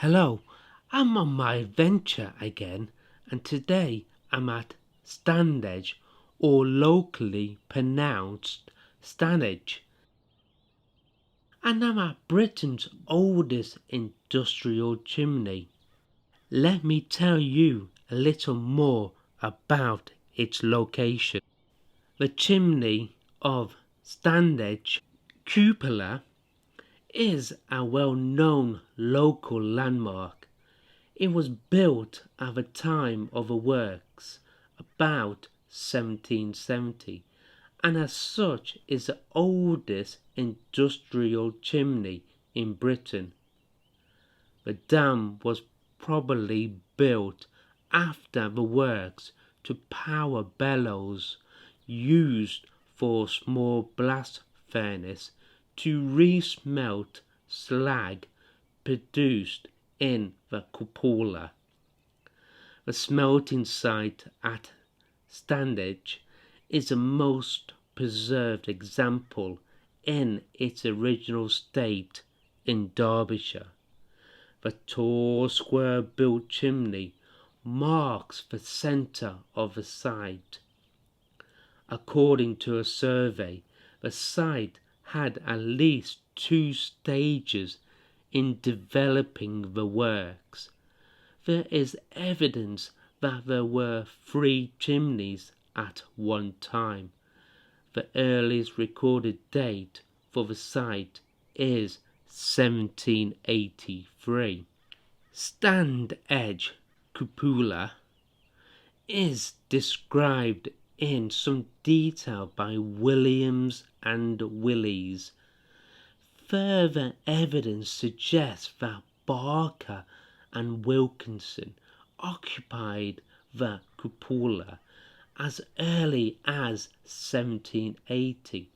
Hello, I'm on my adventure again, and today I'm at Standage, or locally pronounced Standage, and I'm at Britain's oldest industrial chimney. Let me tell you a little more about its location. The chimney of Standage Cupola is a well-known local landmark. It was built at the time of the works, about 1770, and as such is the oldest industrial chimney in Britain. The dam was probably built after the works to power bellows used for small blast furnace to resmelt slag produced in the cupola. The smelting site at Standage is the most preserved example in its original state in Derbyshire. The tall square-built chimney marks the centre of the site. According to a survey, the site had at least 2 stages in developing the works. There is evidence that there were 3 chimneys at one time. The earliest recorded date for the site is 1783. Standage Cupola is described in some detail by Williams and Willies. Further evidence suggests that Barker and Wilkinson occupied the cupola as early as 1780.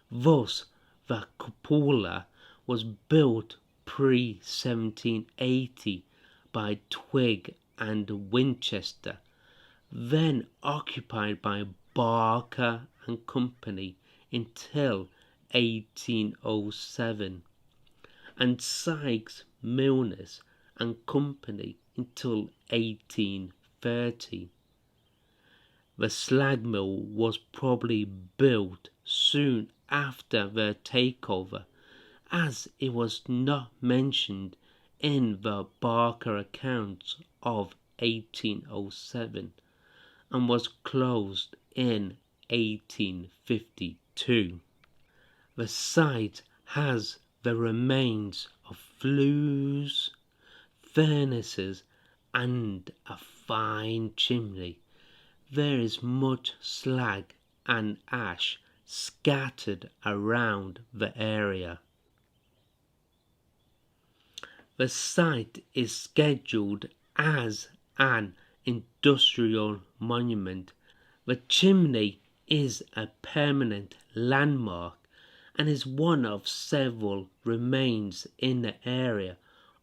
Thus, the cupola was built pre-1780 by Twigg and Winchester, then occupied by Barker and Company until 1807, and Sykes Milnes and Company until 1830. The slag mill was probably built soon after their takeover, as it was not mentioned in the Barker accounts of 1807, and was closed in 1852. The site has the remains of flues, furnaces, and a fine chimney. There is much slag and ash scattered around the area. The site is scheduled as an industrial monument. The chimney is a permanent landmark and is one of several remains in the area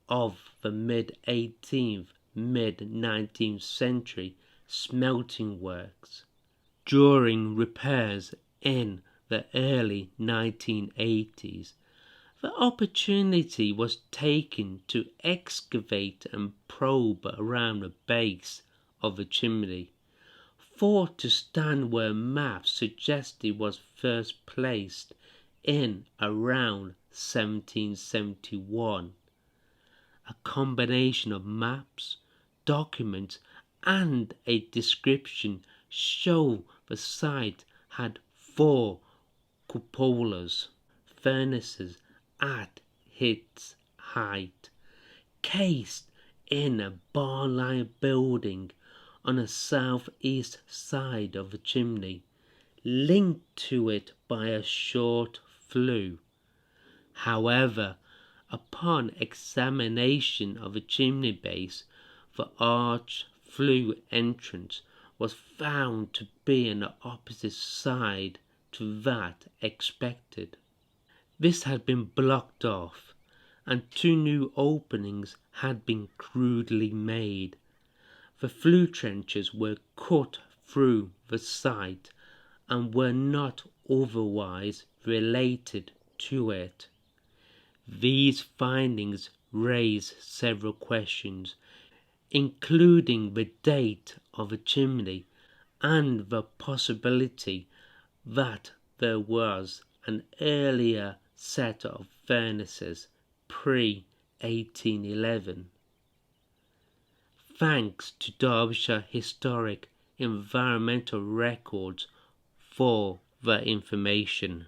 of the mid-18th, mid-19th century smelting works. During repairs in the early 1980s, the opportunity was taken to excavate and probe around the base of the chimney, thought to stand where maps suggest it was first placed in around 1771. A combination of maps, documents, and a description show the site had 4 cupolas, furnaces at its height, cased in a barn-like building on the southeast side of the chimney, linked to it by a short flue. However, upon examination of the chimney base, the arch flue entrance was found to be on the opposite side to that expected. This had been blocked off, and 2 new openings had been crudely made. The flue trenches were cut through the site and were not otherwise related to it. These findings raise several questions, including the date of a chimney and the possibility that there was an earlier set of furnaces pre-1811. Thanks to Derbyshire Historic Environmental Records for the information.